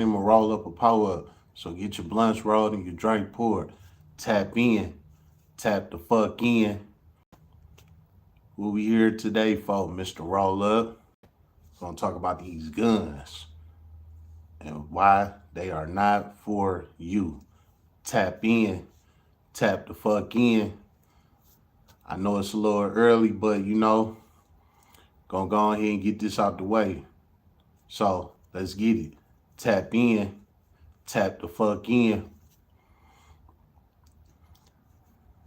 I'ma roll up a power up. So get your blunts rolled and your drink poured. Tap in. Tap the fuck in. What we here today for, Mr. Roll Up. Gonna talk about these guns and why they are not for you. Tap in. Tap the fuck in. I know it's a little early, but gonna go ahead and get this out the way. So let's get it. Tap in. Tap the fuck in.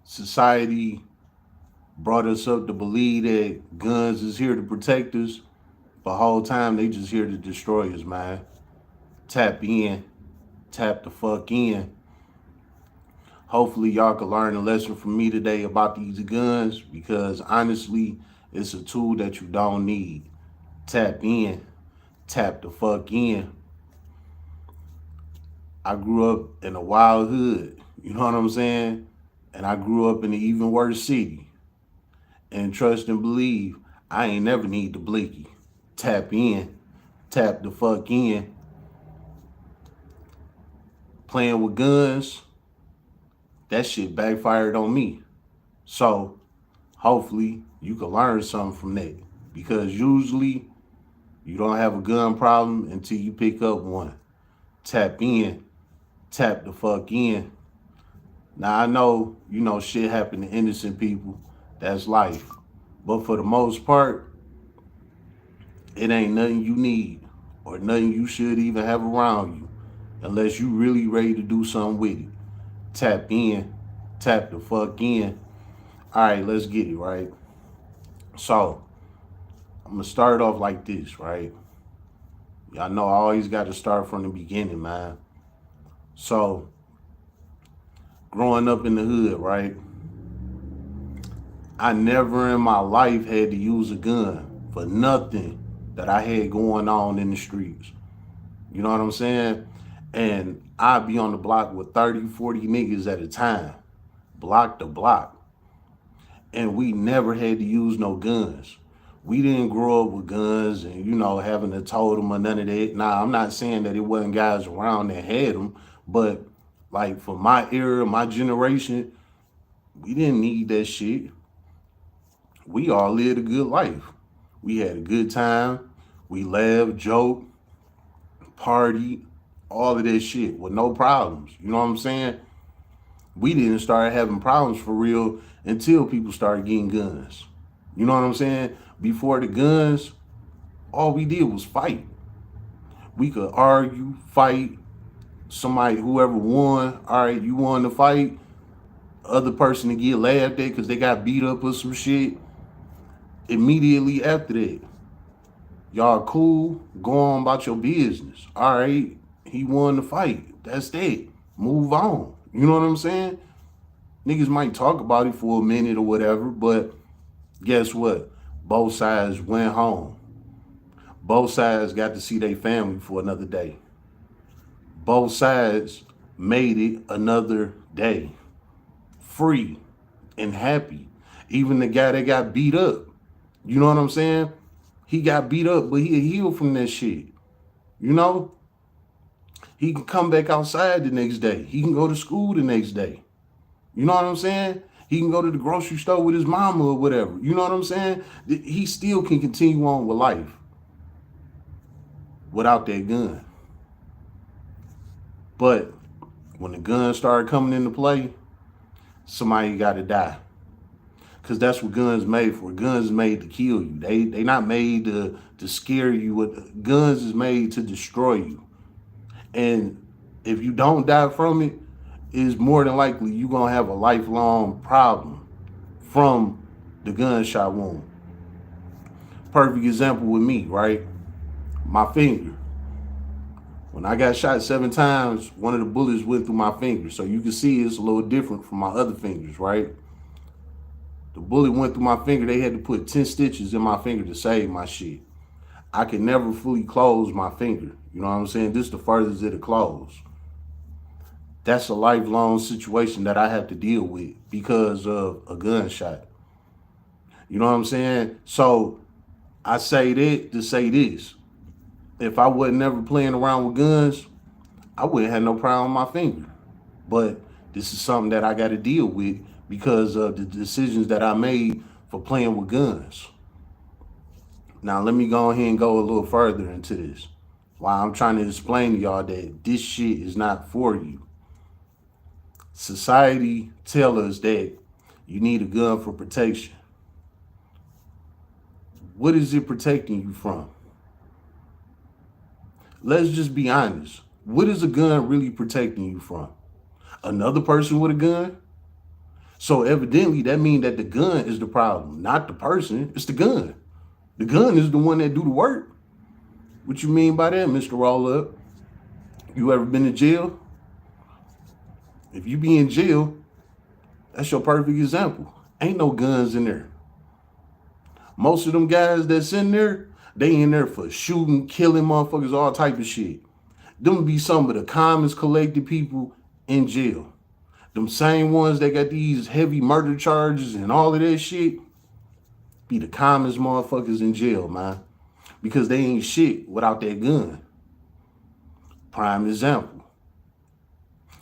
Society brought us up to believe that guns is here to protect us. The whole time they just here to destroy us, man. Tap in. Tap the fuck in. Hopefully y'all can learn a lesson from me today about these guns because honestly, it's a tool that you don't need. Tap in. Tap the fuck in. I grew up in a wild hood. You know what I'm saying? And I grew up in an even worse city. And trust and believe, I ain't never need the blicky. Tap in. Tap the fuck in. Playing with guns, that shit backfired on me. So hopefully you can learn something from that. Because usually you don't have a gun problem until you pick up one. Tap in. Tap the fuck in. Now I know, shit happen to innocent people. That's life. But for the most part, it ain't nothing you need or nothing you should even have around you unless you really ready to do something with it. Tap in. Tap the fuck in. All right, let's get it, right? So, I'm going to start off like this, right? Y'all know I always got to start from the beginning, man. So, growing up in the hood, right? I never in my life had to use a gun for nothing that I had going on in the streets. You know what I'm saying? And I'd be on the block with 30, 40 niggas at a time, block to block. And we never had to use no guns. We didn't grow up with guns and, having to tote them or none of that. Nah, I'm not saying that it wasn't guys around that had them, but like for my era, my generation, we didn't need that shit. We all lived a good life. We had a good time. We laughed, joked, partied, all of that shit with no problems. You know what I'm saying? We didn't start having problems for real until people started getting guns. You know what I'm saying? Before the guns, all we did was fight. We could argue, fight. Somebody, whoever won, all right, you won the fight. Other person to get laughed at because they got beat up or some shit. Immediately after that, y'all cool, go on about your business. All right, he won the fight. That's that. Move on. You know what I'm saying? Niggas might talk about it for a minute or whatever, but guess what? Both sides went home. Both sides got to see their family for another day. Both sides made it another day. Free and happy. Even the guy that got beat up. You know what I'm saying? He got beat up, but he healed from that shit. You know? He can come back outside the next day. He can go to school the next day. You know what I'm saying? He can go to the grocery store with his mama or whatever. You know what I'm saying? He still can continue on with life without that gun. But when the gun started coming into play, somebody got to die. Because that's what guns made for. Guns made to kill you. They not made to scare you. Guns is made to destroy you. And if you don't die from it, it's more than likely you're going to have a lifelong problem from the gunshot wound. Perfect example with me, right? My finger. When I got shot 7 times, one of the bullets went through my finger. So you can see it's a little different from my other fingers, right? The bullet went through my finger. They had to put 10 stitches in my finger to save my shit. I could never fully close my finger. You know what I'm saying? This is the furthest it'll close. That's a lifelong situation that I have to deal with because of a gunshot. You know what I'm saying? So I say that to say this. If I wasn't ever playing around with guns, I wouldn't have no problem on my finger. But this is something that I got to deal with because of the decisions that I made for playing with guns. Now, let me go ahead and go a little further into this. Why I'm trying to explain to y'all that this shit is not for you. Society tell us that you need a gun for protection. What is it protecting you from? Let's just be honest. What is a gun really protecting you from? Another person with a gun? So evidently that means that the gun is the problem, not the person. It's the gun. The gun is the one that do the work. What you mean by that, Mr. Roll Up? You ever been in jail? If you be in jail, that's your perfect example. Ain't no guns in there. Most of them guys that's in there, they in there for shooting, killing motherfuckers, all type of shit. Them be some of the calmest collected people in jail. Them same ones that got these heavy murder charges and all of that shit be the calmest motherfuckers in jail, man. Because they ain't shit without that gun. Prime example.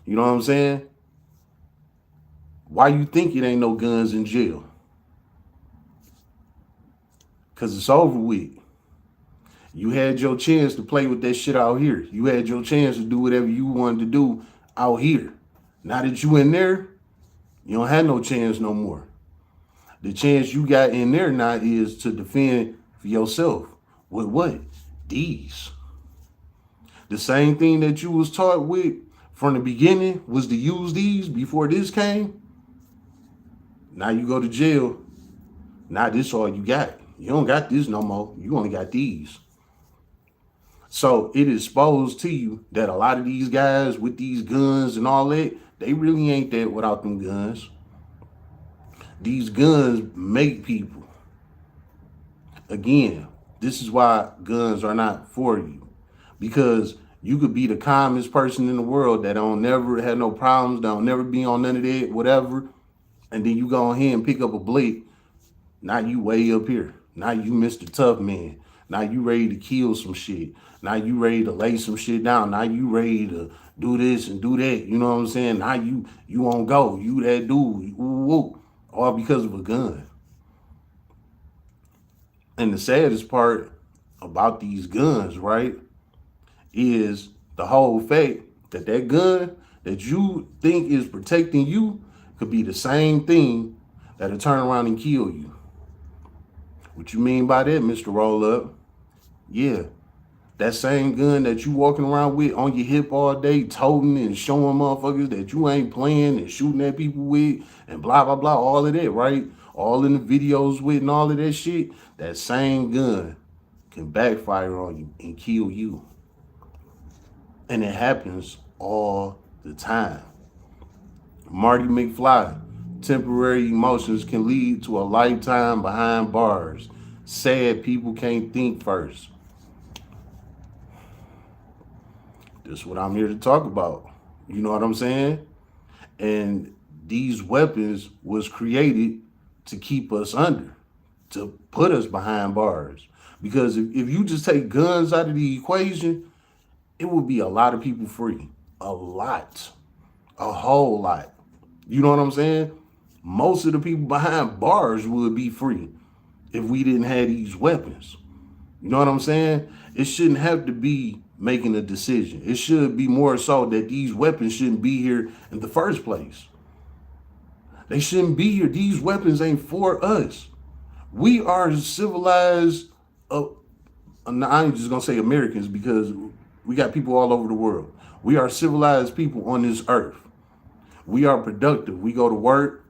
You know what I'm saying? Why you think it ain't no guns in jail? Because it's over with. You had your chance to play with that shit out here. You had your chance to do whatever you wanted to do out here. Now that you in there, you don't have no chance no more. The chance you got in there now is to defend for yourself. With what? These. The same thing that you was taught with from the beginning was to use these before this came. Now you go to jail. Now this all you got. You don't got this no more. You only got these. So it is exposed to you that a lot of these guys with these guns and all that, they really ain't that without them guns. These guns make people. Again, this is why guns are not for you. Because you could be the calmest person in the world that don't never have no problems, don't never be on none of that, whatever. And then you go ahead and pick up a blade. Now you way up here. Now you Mr. Tough Man. Now you ready to kill some shit. Now you ready to lay some shit down. Now you ready to do this and do that. You know what I'm saying? Now you on go. You that dude. Ooh. All because of a gun. And the saddest part about these guns, right, is the whole fact that that gun that you think is protecting you could be the same thing that'll turn around and kill you. What you mean by that, Mr. Roll Up? Yeah, that same gun that you walking around with on your hip all day, toting and showing motherfuckers that you ain't playing and shooting at people with and blah, blah, blah, all of that, right? All in the videos with and all of that shit. That same gun can backfire on you and kill you. And it happens all the time. Marty McFly, temporary emotions can lead to a lifetime behind bars. Sad people can't think first. That's what I'm here to talk about. You know what I'm saying? And these weapons was created to keep us under, to put us behind bars. Because if you just take guns out of the equation, it would be a lot of people free. A lot. A whole lot. You know what I'm saying? Most of the people behind bars would be free if we didn't have these weapons. You know what I'm saying? It shouldn't have to be making a decision. It should be more so that these weapons shouldn't be here in the first place. They shouldn't be here. These weapons ain't for us. We are civilized. I ain't just gonna say Americans because we got people all over the world. We are civilized people on this earth. We are productive. We go to work,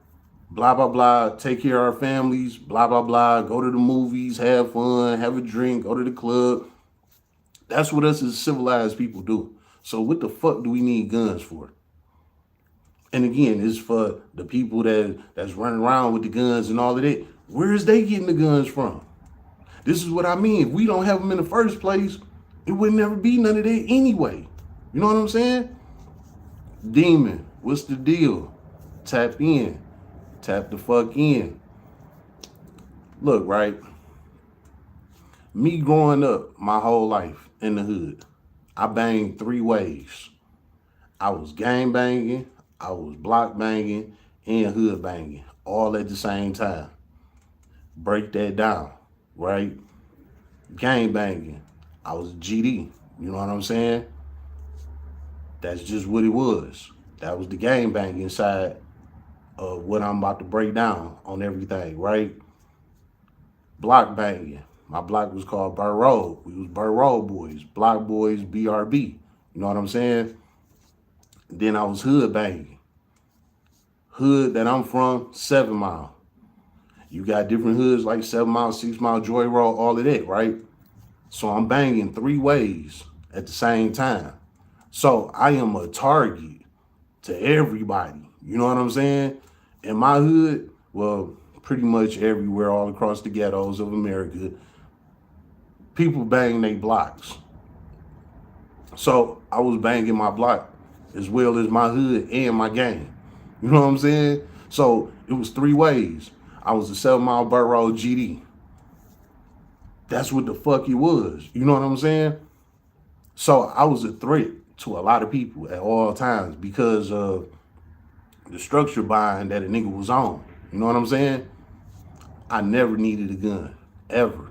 blah, blah, blah, take care of our families, blah, blah, blah, go to the movies, have fun, have a drink, go to the club. That's what us as civilized people do. So what the fuck do we need guns for? And again, it's for the people that's running around with the guns and all of that. Where is they getting the guns from? This is what I mean. If we don't have them in the first place, it would never be none of that anyway. You know what I'm saying? Demon, what's the deal? Tap in. Tap the fuck in. Look, right? Me growing up my whole life in the hood, I banged 3 ways. I was gang banging, I was block banging, and hood banging all at the same time. Break that down, right? Gang banging, I was a GD. You know what I'm saying? That's just what it was. That was the gang banging side of what I'm about to break down on everything, right? Block banging. My block was called Burr Road. We was Burr Road boys, block boys, BRB. You know what I'm saying? Then I was hood banging. Hood that I'm from, 7 Mile. You got different hoods like 7 Mile, 6 Mile, Joy Road, all of that, right? So I'm banging 3 ways at the same time. So I am a target to everybody. You know what I'm saying? In my hood, well, pretty much everywhere, all across the ghettos of America, people bang they blocks. So I was banging my block as well as my hood and my gang. You know what I'm saying? So it was 3 ways. I was a 7 Mile Borough GD. That's what the fuck it was. You know what I'm saying? So I was a threat to a lot of people at all times because of the structure bind that a nigga was on. You know what I'm saying? I never needed a gun. Ever.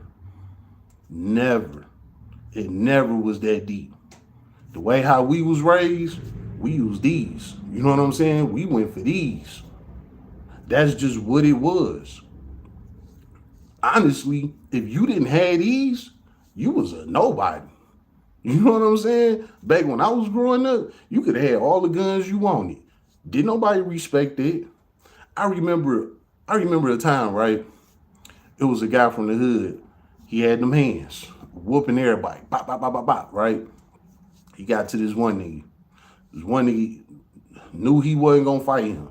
Never. It never was that deep. The way how we was raised, we used these. You know what I'm saying? We went for these. That's just what it was. Honestly, if you didn't have these, you was a nobody. You know what I'm saying? Back when I was growing up, you could have all the guns you wanted. Did nobody respect it? I remember a time, right? It was a guy from the hood. He had them hands, whooping everybody. Bop, bop, bop, bop, bop, right? He got to this one nigga. This one nigga knew he wasn't gonna fight him.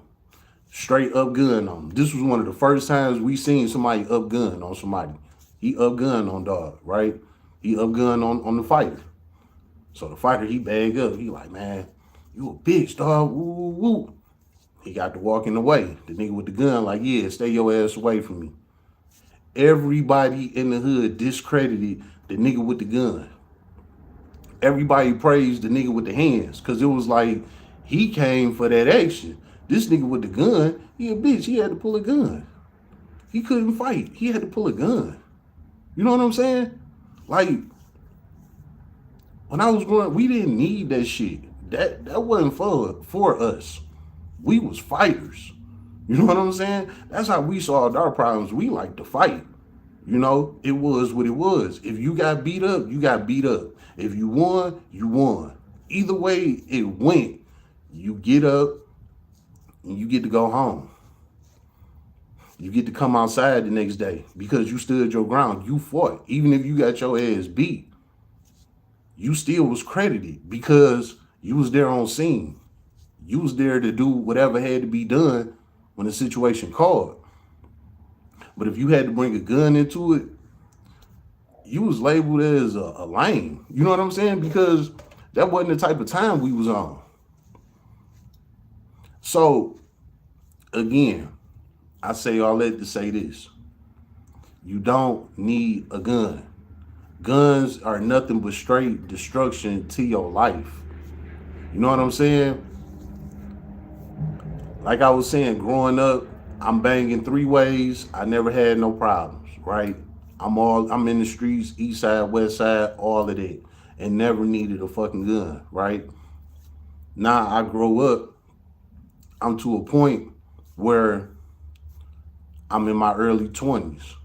Straight up gun on him. This was one of the first times we seen somebody up gun on somebody. He up gun on dog, right? He up gun on the fighter. So the fighter, he bag up. He like, man, you a bitch, dog. Woo, woo, woo. He got to walk in the way. The nigga with the gun like, yeah, stay your ass away from me. Everybody in the hood discredited the nigga with the gun. Everybody praised the nigga with the hands because it was like he came for that action. This nigga with the gun, he a bitch. He had to pull a gun. He couldn't fight. He had to pull a gun. You know what I'm saying? Like, when I was growing up, we didn't need that shit. That wasn't for us. We was fighters. You know what I'm saying? That's how we solved our problems. We like to fight. You know, it was what it was. If you got beat up, you got beat up. If you won, you won. Either way it went, you get up and you get to go home. You get to come outside the next day because you stood your ground. You fought. Even if you got your ass beat, you still was credited because you was there on scene. You was there to do whatever had to be done when the situation called. But if you had to bring a gun into it, you was labeled as a lame. You know what I'm saying? Because that wasn't the type of time we was on. So, again, I say all that to say this. You don't need a gun. Guns are nothing but straight destruction to your life. You know what I'm saying? Like I was saying, growing up, I'm banging 3 ways. I never had no problems, right? I'm in the streets, east side, west side, all of that, and never needed a fucking gun, right? Now I grow up, I'm to a point where I'm in my early 20s.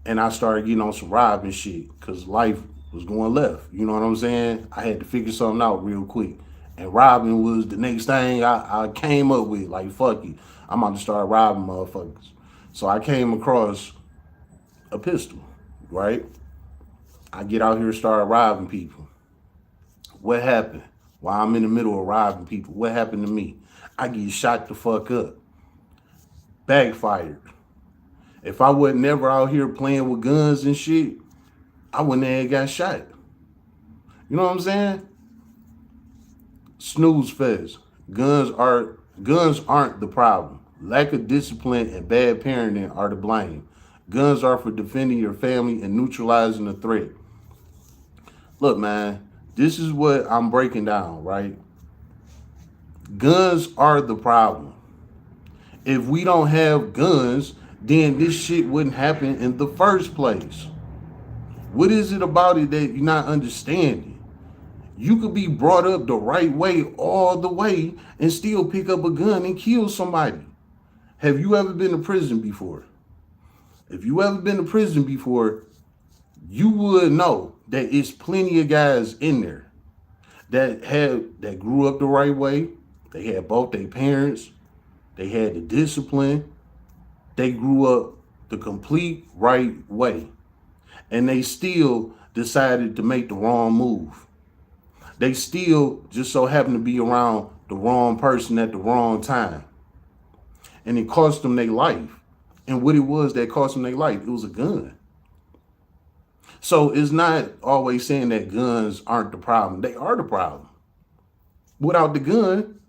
And I started getting on some robbing shit because life was going left. You know what I'm saying? I had to figure something out real quick. And robbing was the next thing I came up with. Like, fuck it. I'm about to start robbing motherfuckers. So I came across a pistol, right? I get out here and start robbing people. What happened? While I'm in the middle of robbing people, what happened to me? I get shot the fuck up. Backfired. If I wasn't never out here playing with guns and shit, I wouldn't have got shot. You know what I'm saying? Snooze fest. Guns aren't the problem. Lack of discipline and bad parenting are to blame. Guns are for defending your family and neutralizing the threat. Look, man, this is what I'm breaking down, right? Guns are the problem. If we don't have guns, then this shit wouldn't happen in the first place. What is it about it that you're not understanding? You could be brought up the right way all the way and still pick up a gun and kill somebody. Have you ever been to prison before? If you ever been to prison before, you would know that it's plenty of guys in there that grew up the right way. They had both their parents, they had the discipline, they grew up the complete right way. And they still decided to make the wrong move. They still just so happened to be around the wrong person at the wrong time. And it cost them their life. And what it was that cost them their life, it was a gun. So it's not always saying that guns aren't the problem. They are the problem. Without the gun,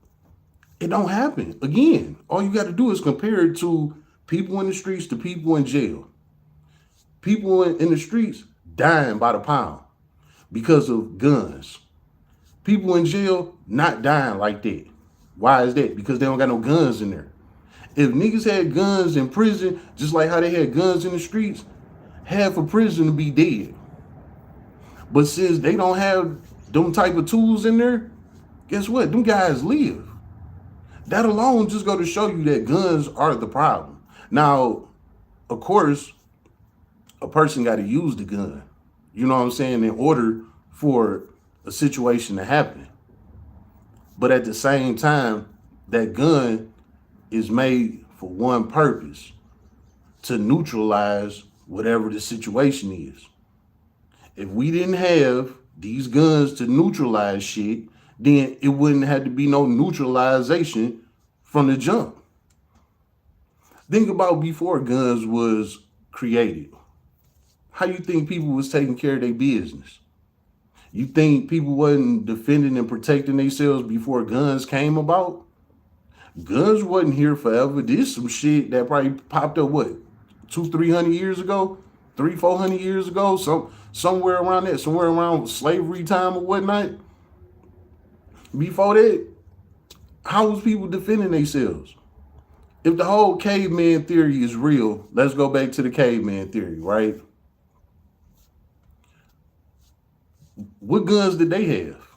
it don't happen. Again, all you got to do is compare it to people in the streets to people in jail. People in the streets dying by the pound because of guns. People in jail not dying like that. Why is that? Because they don't got no guns in there. If niggas had guns in prison, just like how they had guns in the streets, half of prison to be dead. But since they don't have them type of tools in there, guess what? Them guys live. That alone just go to show you that guns are the problem. Now, of course, a person got to use the gun, you know what I'm saying, in order for a situation to happen. But at the same time, that gun is made for one purpose, to neutralize whatever the situation is. If we didn't have these guns to neutralize shit, then it wouldn't have to be no neutralization from the jump. Think about before guns was created. How you think people was taking care of their business? You think people wasn't defending and protecting themselves before guns came about? Guns wasn't here forever. This some shit that probably popped up, what, 200-300 years ago? 300-400 years ago? Somewhere around that, somewhere around slavery time or whatnot. Before that, how was people defending themselves? If the whole caveman theory is real, let's go back to the caveman theory, right? What guns did they have?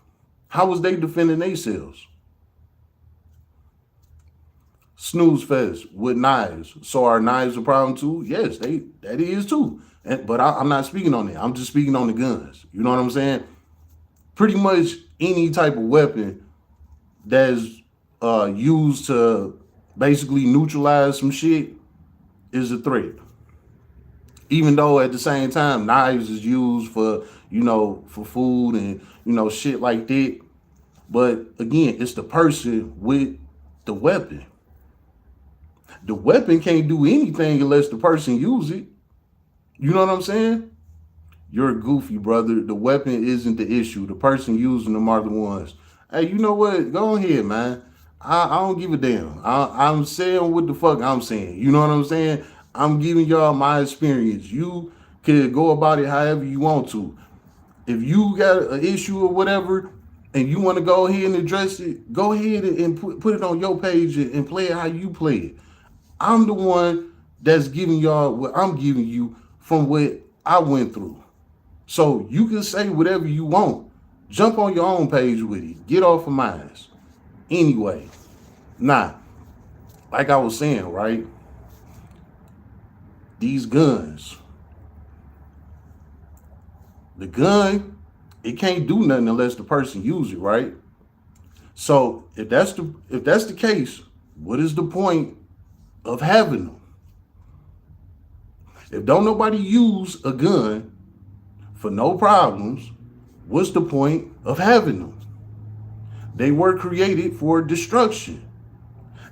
How was they defending themselves? Snooze fest with knives. So are knives a problem too? Yes, that is too. But I'm not speaking on that. I'm just speaking on the guns. You know what I'm saying? Pretty much any type of weapon that's used to basically neutralize some shit is a threat. Even though at the same time, knives is used for, for food and, shit like that. But again, it's the person with the weapon. The weapon can't do anything unless the person use it. You know what I'm saying? You're goofy, brother. The weapon isn't the issue. The person using them are the ones. Hey, you know what? Go ahead, man. I don't give a damn. I'm saying what the fuck I'm saying. You know what I'm saying? I'm giving y'all my experience. You can go about it however you want to. If you got an issue or whatever, and you want to go ahead and address it, go ahead and put it on your page and play it how you play it. I'm the one that's giving y'all what I'm giving you from what I went through. So you can say whatever you want. Jump on your own page with it. Get off of mine. Anyway, like I was saying, right? These guns. The gun, it can't do nothing unless the person use it, right? So if that's the case, what is the point of having them? If don't nobody use a gun for no problems, what's the point of having them? They were created for destruction.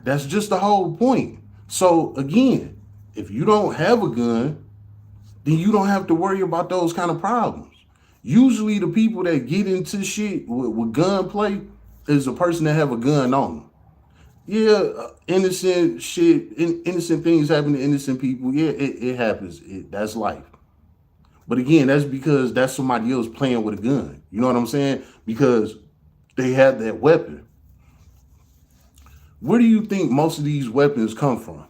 That's just the whole point. So again, if you don't have a gun, then you don't have to worry about those kind of problems. Usually the people that get into shit with gunplay is a person that have a gun on them. Yeah, innocent shit, innocent things happen to innocent people. Yeah, it happens. That's life. But again, that's because that's somebody else playing with a gun. You know what I'm saying? Because they have that weapon. Where do you think most of these weapons come from?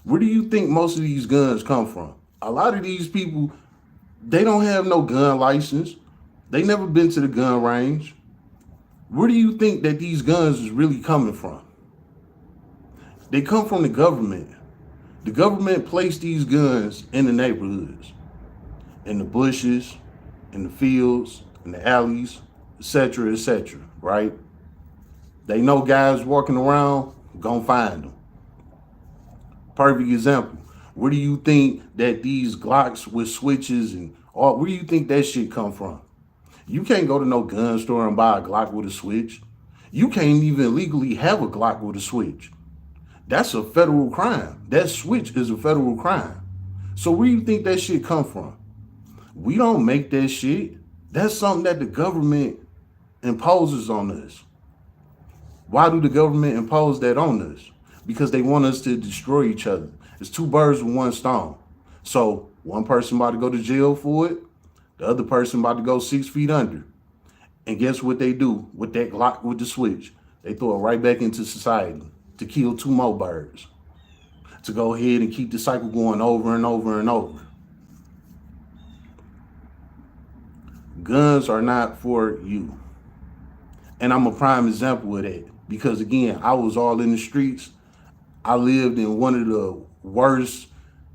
Where do you think most of these guns come from? A lot of these people, they don't have no gun license. They never been to the gun range. Where do you think that these guns is really coming from? They come from the government. The government placed these guns in the neighborhoods, in the bushes, in the fields, in the alleys, etc., right? They know guys walking around, gonna find them. Perfect example. Where do you think that these Glocks with switches and all, where do you think that shit come from? You can't go to no gun store and buy a Glock with a switch. You can't even legally have a Glock with a switch. That's a federal crime. That switch is a federal crime. So where do you think that shit come from? We don't make that shit. That's something that the government imposes on us. Why do the government impose that on us? Because they want us to destroy each other. It's two birds with one stone. So one person about to go to jail for it, the other person about to go 6 feet under. And guess what they do with that Glock with the switch? They throw it right back into society to kill two more birds, to go ahead and keep the cycle going over and over and over. Guns are not for you. And I'm a prime example of that. Because again, I was all in the streets. I lived in one of the worst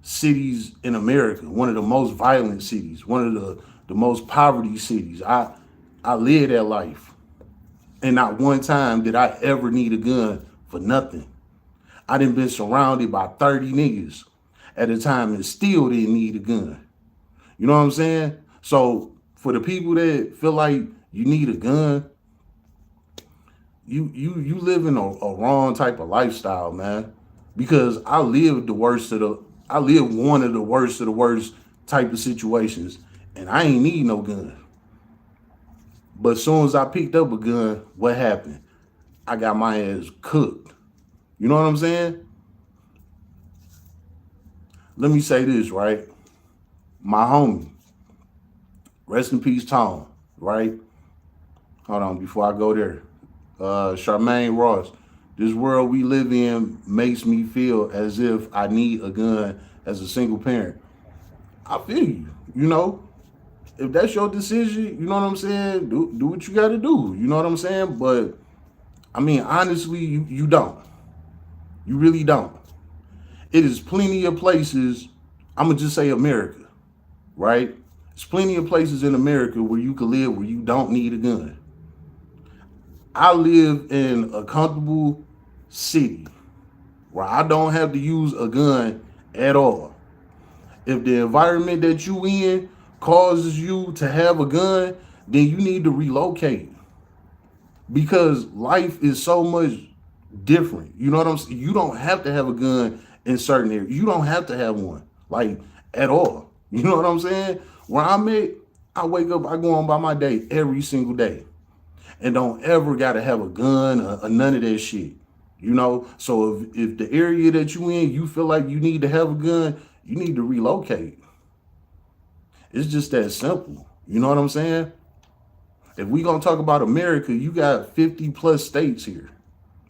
cities in America, one of the most violent cities, one of the most poverty cities. I lived that life. And not one time did I ever need a gun for nothing. I done been surrounded by 30 niggas at a time and still didn't need a gun. You know what I'm saying? So for the people that feel like you need a gun, you live in a wrong type of lifestyle, man. Because I lived one of the worst type of situations, and I ain't need no gun. But as soon as I picked up a gun, what happened? I got my ass cooked. You know what I'm saying? Let me say this, right? My homie, rest in peace, Tom, right? Hold on, before I go there. Charmaine Ross, this world we live in makes me feel as if I need a gun as a single parent. I feel you, you know. If that's your decision, you know what I'm saying? Do what you gotta do. You know what I'm saying? But I mean, honestly, you don't. You really don't. It is plenty of places, I'm gonna just say America, right? There's plenty of places in America where you can live where you don't need a gun. I live in a comfortable city where I don't have to use a gun at all. If the environment that you in causes you to have a gun, then you need to relocate. Because life is so much different. You know what I'm saying? You don't have to have a gun in certain areas. You don't have to have one, like, at all. You know what I'm saying? Where I'm at, I wake up, I go on by my day every single day. And don't ever gotta have a gun or none of that shit. You know? So if the area that you in, you feel like you need to have a gun, you need to relocate. It's just that simple. You know what I'm saying? If we gonna talk about America, you got 50 plus states here.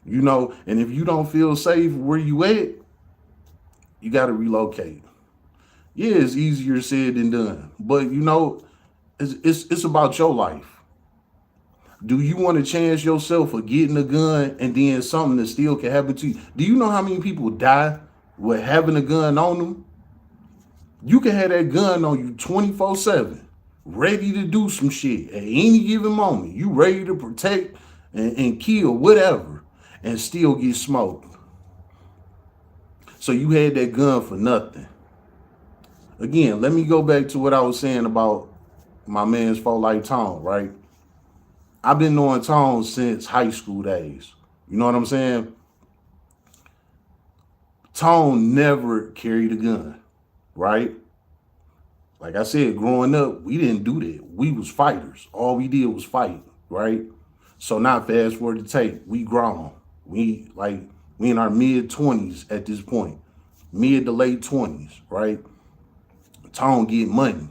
You know, and if you don't feel safe where you at, you gotta relocate. Yeah, it's easier said than done. But you know, it's about your life. Do you want to chance yourself for getting a gun and then something that still can happen to you? Do you know how many people die with having a gun on them? You can have that gun on you 24/7, ready to do some shit at any given moment. You ready to protect and kill whatever and still get smoked. So you had that gun for nothing. Again, let me go back to what I was saying about my man's folk like Tom, right? I've been knowing Tom since high school days. You know what I'm saying? Tom never carried a gun, right? Like I said, growing up, we didn't do that. We was fighters. All we did was fight, right? So now fast forward to tape, we grown. We in our mid-20s at this point. Mid to late 20s, right? Tom get money.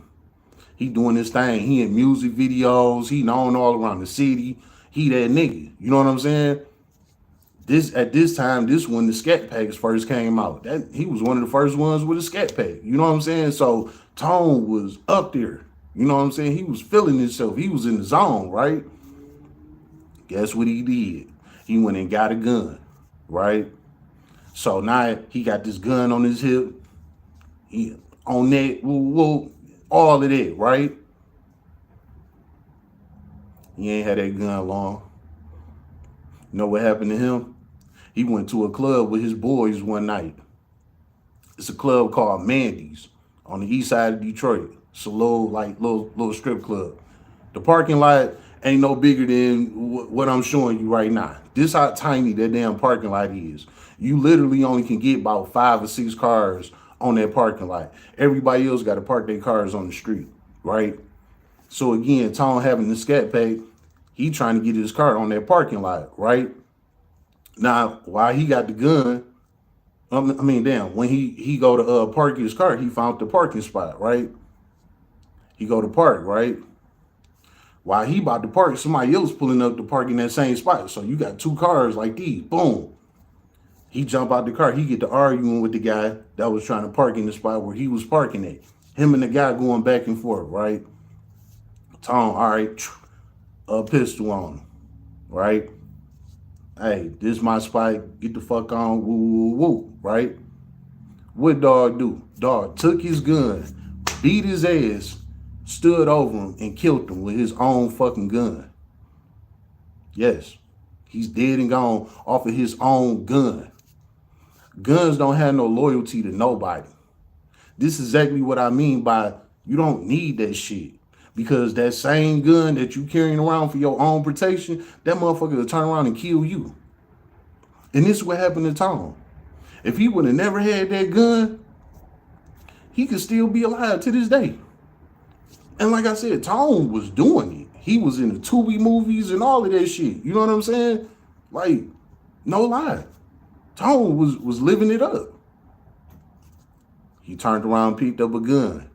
He doing this thing. He in music videos. He known all around the city. He that nigga. You know what I'm saying? This at this time, this when the scat packs first came out. That he was one of the first ones with a scat pack. You know what I'm saying? So Tone was up there. You know what I'm saying? He was feeling himself. He was in the zone, right? Guess what he did? He went and got a gun, right? So now he got this gun on his hip. He on that, all of that, right? He ain't had that gun long. You know what happened to him? He went to a club with his boys one night. It's a club called Mandy's on the east side of Detroit. It's a little strip club. The parking lot ain't no bigger than what I'm showing you right now. This how tiny that damn parking lot is. You literally only can get about 5 or 6 cars on that parking lot. Everybody else got to park their cars on the street, right? So again, Tone having the scat pack, he trying to get his car on that parking lot, right? Now, while he got the gun, when he go to park his car, he found the parking spot, right? He go to park, right? While he about to park, somebody else pulling up to park in that same spot. So you got 2 cars like these, boom. He jump out the car. He get to arguing with the guy that was trying to park in the spot where he was parking at. Him and the guy going back and forth, right? Tone, all right, a pistol on him, right? Hey, this my spot. Get the fuck on, woo, woo, woo, right? What dog do? Dog took his gun, beat his ass, stood over him, and killed him with his own fucking gun. Yes, he's dead and gone off of his own gun. Guns don't have no loyalty to nobody. This is exactly what I mean by you don't need that shit. Because that same gun that you carrying around for your own protection, that motherfucker will turn around and kill you. And this is what happened to Tom. If he would have never had that gun, he could still be alive to this day. And like I said, Tom was doing it. He was in the Tubi movies and all of that shit. You know what I'm saying? Like, no lie. Tom was living it up. He turned around and picked up a gun.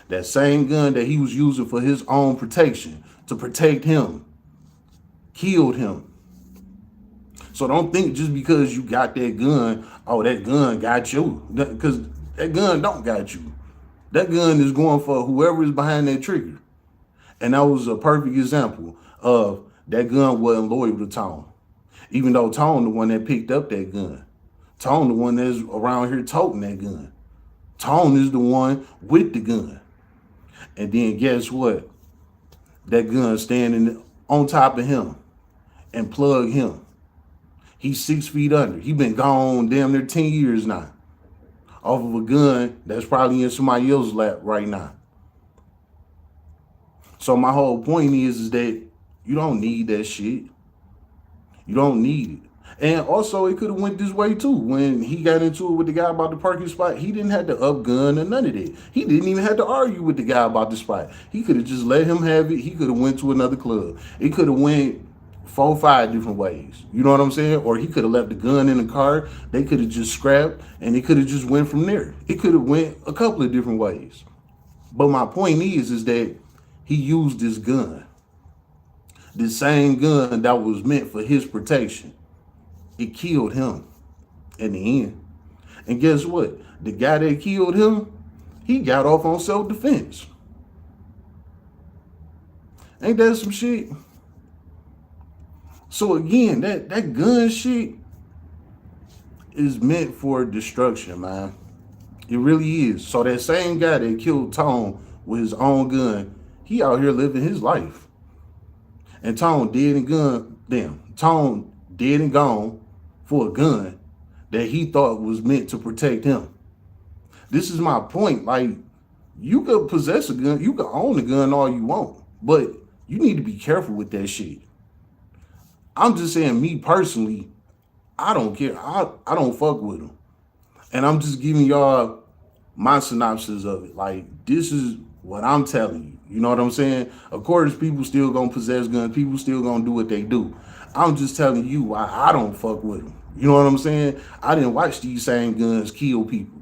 That same gun that he was using for his own protection, to protect him, killed him. So don't think just because you got that gun, oh, that gun got you. Because that gun don't got you. That gun is going for whoever is behind that trigger. And that was a perfect example of that gun wasn't loyal to Tone. Even though Tone the one that picked up that gun. Tone the one that's around here toting that gun. Tone is the one with the gun. And then guess what? That gun standing on top of him and plug him. He's 6 feet under. He been gone damn near 10 years now. Off of a gun that's probably in somebody else's lap right now. So my whole point is that you don't need that shit. You don't need it. And also, it could have went this way too. When he got into it with the guy about the parking spot, he didn't have to up gun or none of that. He didn't even have to argue with the guy about the spot. He could have just let him have it. He could have went to another club. It could have went 4 or 5 different ways. You know what I'm saying? Or he could have left the gun in the car. They could have just scrapped and it could have just went from there. It could have went a couple of different ways. But my point is that he used this gun. The same gun that was meant for his protection. It killed him in the end. And guess what? The guy that killed him, he got off on self-defense. Ain't that some shit? So again, that gun shit is meant for destruction, man. It really is. So that same guy that killed Tone with his own gun, he out here living his life. And Tone dead and gone for a gun that he thought was meant to protect him. This is my point. Like, you could possess a gun, you can own a gun all you want, but you need to be careful with that shit. I'm just saying, me personally, I don't care. I don't fuck with them. And I'm just giving y'all my synopsis of it. Like, this is what I'm telling you. You know what I'm saying? Of course, people still gonna possess guns. People still gonna do what they do. I'm just telling you why I don't fuck with them. You know what I'm saying? I didn't watch these same guns kill people.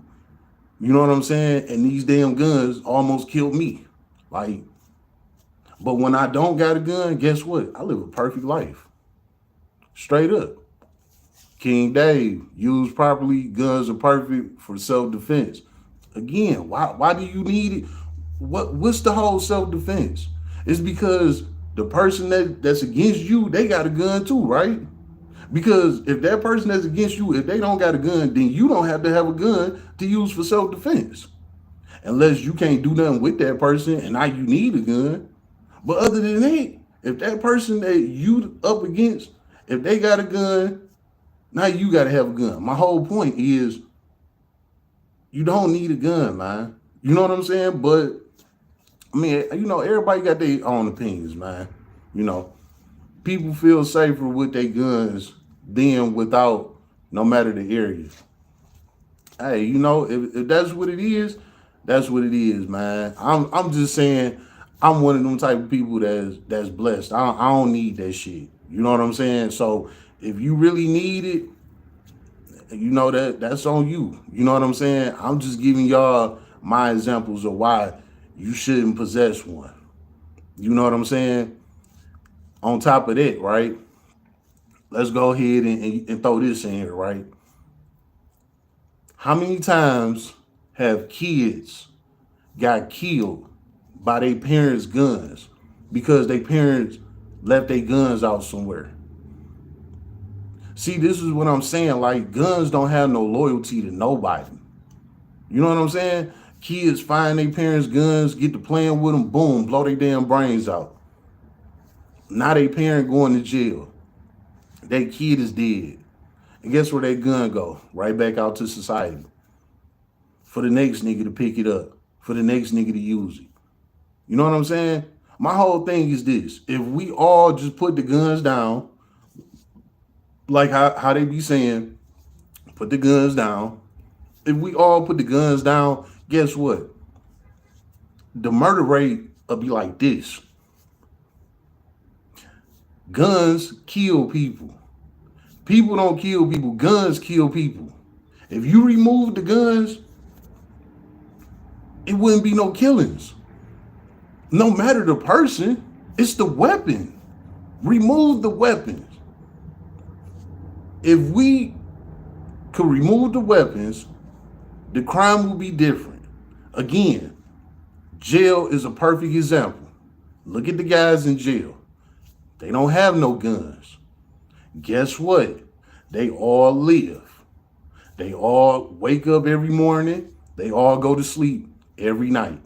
You know what I'm saying? And these damn guns almost killed me. Like, but when I don't got a gun, guess what? I live a perfect life. Straight up. King Dave, used properly, guns are perfect for self-defense. Again, why do you need it? What's the whole self-defense? It's because the person that's against you, they got a gun too, right? Because if that person that's against you, if they don't got a gun, then you don't have to have a gun to use for self-defense. Unless you can't do nothing with that person and now you need a gun. But other than that, if that person that you up against, if they got a gun, now you got to have a gun. My whole point is you don't need a gun, man. You know what I'm saying? But I mean, everybody got their own opinions, man. You know, people feel safer with their guns than without, no matter the area. Hey, if that's what it is, that's what it is, man. I'm just saying, I'm one of them type of people that's blessed. I don't need that shit. You know what I'm saying? So if you really need it, that's on you. You know what I'm saying? I'm just giving y'all my examples of why you shouldn't possess one. You know what I'm saying? On top of that, right? Let's go ahead and throw this in here, right? How many times have kids got killed by their parents' guns because their parents left their guns out somewhere? See, this is what I'm saying. Like, guns don't have no loyalty to nobody. You know what I'm saying? Kids find their parents' guns, get to playing with them, boom, blow their damn brains out. Now their parent going to jail. Their kid is dead. And guess where that gun go? Right back out to society. For the next nigga to pick it up. For the next nigga to use it. You know what I'm saying? My whole thing is this. If we all just put the guns down, like how they be saying, put the guns down. If we all put the guns down, guess what? The murder rate will be like this. Guns kill people. People don't kill people. Guns kill people. If you remove the guns, it wouldn't be no killings. No matter the person, it's the weapon. Remove the weapons. If we could remove the weapons, the crime will be different. Again, jail is a perfect example. Look at the guys in jail. They don't have no guns. Guess what? They all live. They all wake up every morning. They all go to sleep every night.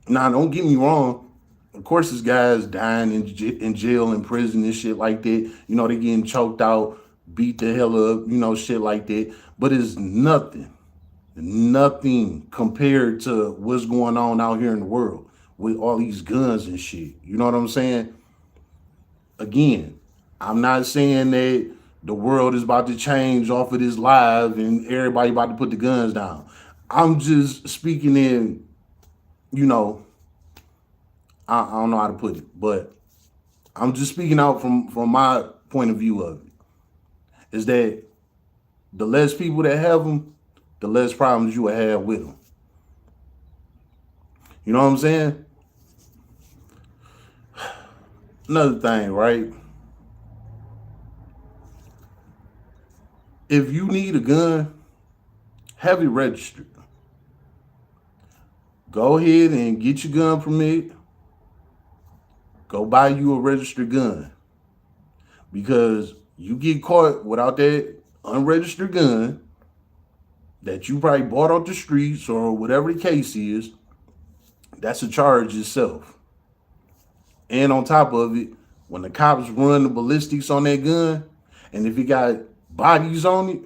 Now, don't get me wrong. Of course, there's guys dying in jail, in prison and shit like that. They getting choked out, beat the hell up, shit like that. But it's nothing compared to what's going on out here in the world with all these guns and shit. You know what I'm saying? Again, I'm not saying that the world is about to change off of this live and everybody about to put the guns down. I'm just speaking in, I don't know how to put it, but I'm just speaking out from my point of view of it. Is that the less people that have them, the less problems you will have with them. You know what I'm saying? Another thing, right? If you need a gun, have it registered. Go ahead and get your gun permit. Go buy you a registered gun. Because you get caught without that unregistered gun that you probably bought off the streets or whatever the case is, that's a charge itself. And on top of it, when the cops run the ballistics on that gun, and if it got bodies on it,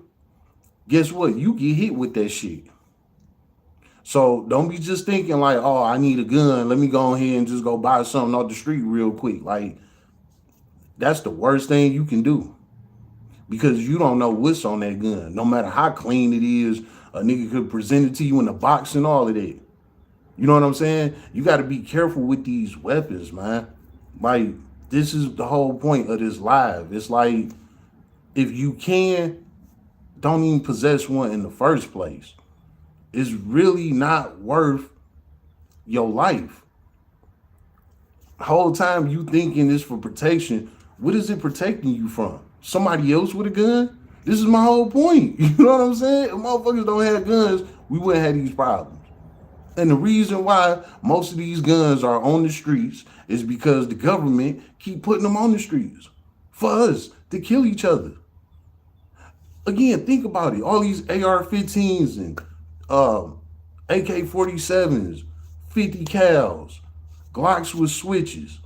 guess what? You get hit with that shit. So don't be just thinking like, oh, I need a gun. Let me go ahead and just go buy something off the street real quick. Like, that's the worst thing you can do. Because you don't know what's on that gun. No matter how clean it is, a nigga could present it to you in a box and all of that. You know what I'm saying? You got to be careful with these weapons, man. Like, this is the whole point of this live. It's like, if you can, don't even possess one in the first place. It's really not worth your life. The whole time you thinking it's for protection, what is it protecting you from? Somebody else with a gun? This is my whole point. You know what I'm saying? If motherfuckers don't have guns, we wouldn't have these problems. And the reason why most of these guns are on the streets is because the government keep putting them on the streets for us to kill each other. Again, think about it. All these AR-15s and AK-47s, 50 cals, Glocks with switches.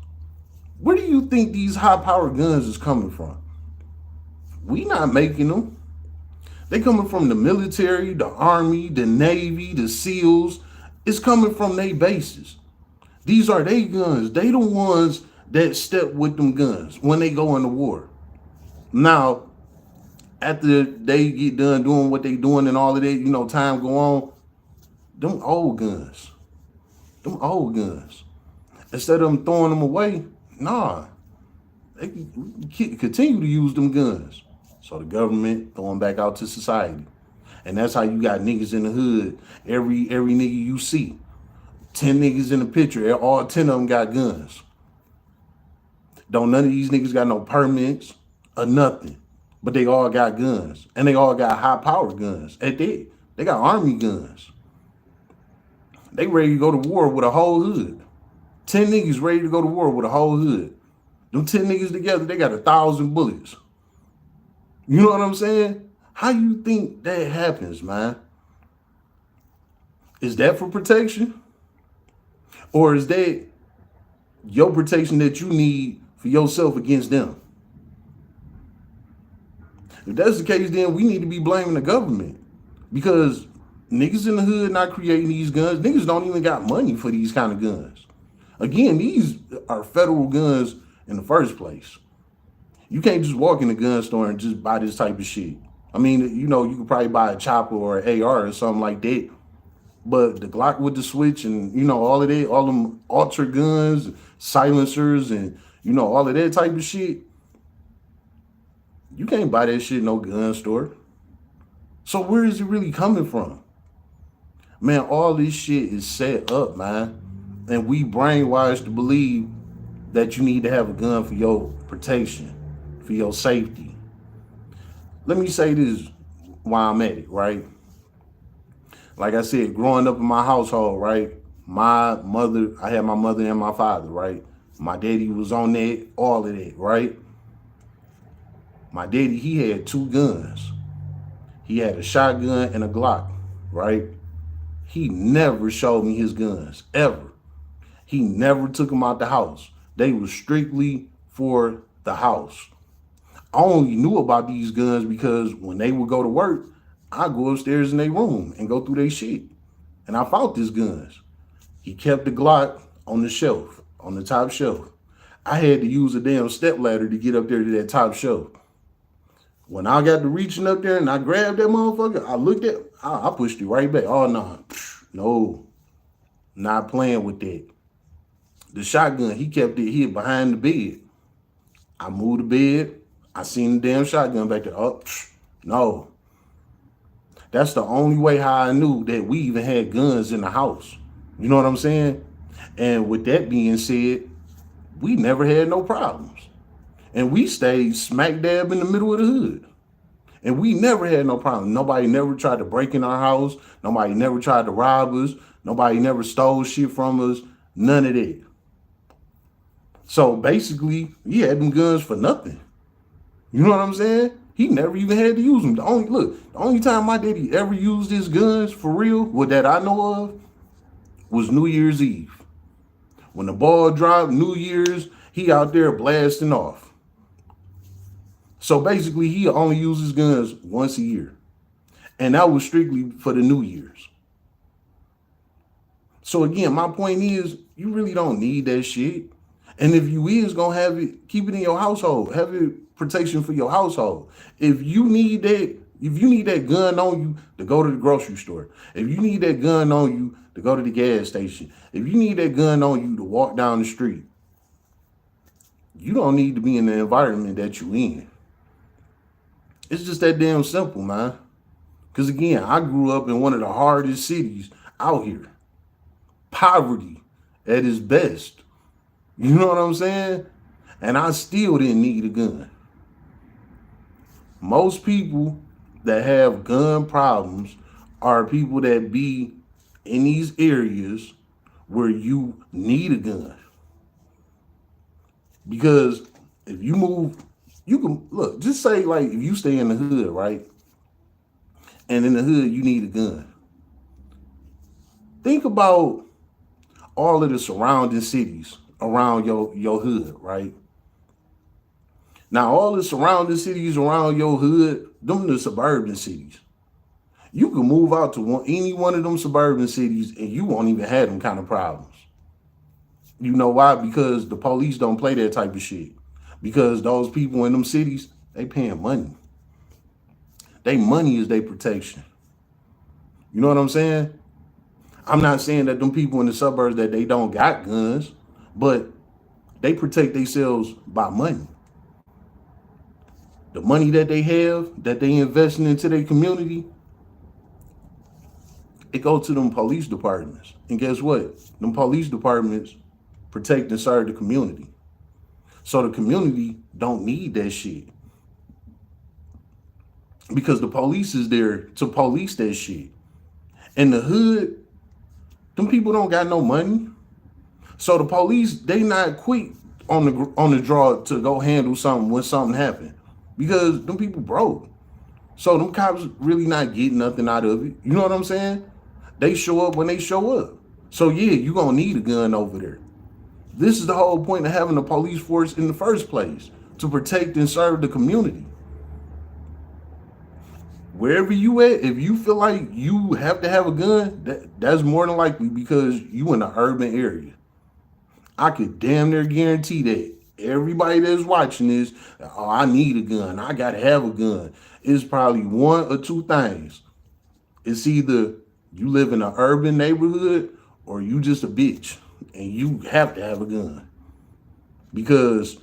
Where do you think these high-powered guns is coming from? We not making them. They coming from the military, the army, the navy, the SEALs. It's coming from their bases. These are their guns. They the ones that step with them guns when they go into war. Now, after they get done doing what they doing and all of that, time go on, them old guns. Instead of them throwing them away, nah, they continue to use them guns. So the government throwing back out to society. And that's how you got niggas in the hood. Every nigga you see, 10 niggas in the picture, all 10 of them got guns. Don't none of these niggas got no permits or nothing. But they all got guns. And they all got high-powered guns. At that, they got army guns. They ready to go to war with a whole hood. 10 niggas ready to go to war with a whole hood. Them 10 niggas together, they got 1,000 bullets. You know what I'm saying? How you think that happens, man? Is that for protection? Or is that your protection that you need for yourself against them? If that's the case, then we need to be blaming the government. Because niggas in the hood not creating these guns. Niggas don't even got money for these kind of guns. Again, these are federal guns in the first place. You can't just walk in the gun store and just buy this type of shit. I mean, you could probably buy a chopper or an AR or something like that. But the Glock with the switch and, all of that, all them ultra guns, silencers, and, all of that type of shit, you can't buy that shit in no gun store. So where is it really coming from? Man, all this shit is set up, man. And we brainwashed to believe that you need to have a gun for your protection, for your safety. Let me say this while I'm at it, right? Like I said, growing up in my household, right? I had my mother and my father, right? My daddy was on that, all of that, right? My daddy, he had 2 guns. He had a shotgun and a Glock, right? He never showed me his guns, ever. He never took them out the house. They were strictly for the house. I only knew about these guns because when they would go to work, I'd go upstairs in their room and go through their shit. And I found these guns. He kept the Glock on the shelf, on the top shelf. I had to use a damn step ladder to get up there to that top shelf. When I got to reaching up there and I grabbed that motherfucker, I pushed it right back. Oh, no, not playing with that. The shotgun, he kept it here behind the bed. I moved the bed. I seen the damn shotgun back there. Oh, no. That's the only way how I knew that we even had guns in the house. You know what I'm saying? And with that being said, we never had no problems. And we stayed smack dab in the middle of the hood. And we never had no problem. Nobody never tried to break in our house. Nobody never tried to rob us. Nobody never stole shit from us. None of that. So basically, he had them guns for nothing. You know what I'm saying? He never even had to use them. The only time my daddy ever used his guns for real, what that I know of, was New Year's Eve. When the ball dropped, New Year's, he out there blasting off. So basically, he only uses guns once a year. And that was strictly for the New Year's. So again, my point is, you really don't need that shit. And if you is gonna have it, keep it in your household. Have it protection for your household. If you need that gun on you to go to the grocery store, if you need that gun on you to go to the gas station, if you need that gun on you to walk down the street, you don't need to be in the environment that you in. It's just that damn simple, man. Because again, I grew up in one of the hardest cities out here. Poverty at its best. You know what I'm saying? And I still didn't need a gun. Most people that have gun problems are people that be in these areas where you need a gun. Because if you move, you can look, just say like if you stay in the hood, right? And in the hood you need a gun. Think about all of the surrounding cities around your hood, right? Now all the surrounding cities around your hood, them the suburban cities. You can move out to any one of them suburban cities and you won't even have them kind of problems. You know why? Because the police don't play that type of shit. Because those people in them cities, they paying money. They money is their protection. You know what I'm saying? I'm not saying that them people in the suburbs that they don't got guns, but they protect themselves by money. The money that they have, that they investing into their community, it go to them police departments. And guess what? Them police departments protect and serve the community. So the community don't need that shit. Because the police is there to police that shit. In the hood, them people don't got no money. So the police, they not quick on the draw to go handle something when something happened. Because them people broke. So them cops really not getting nothing out of it. You know what I'm saying? They show up when they show up. So yeah, you gonna need a gun over there. This is the whole point of having a police force in the first place, to protect and serve the community. Wherever you at, if you feel like you have to have a gun, that's more than likely because you in an urban area. I could damn near guarantee that everybody that's watching this, oh, I need a gun, I gotta have a gun. It's probably one or two things. It's either you live in an urban neighborhood or you just a bitch and you have to have a gun. Because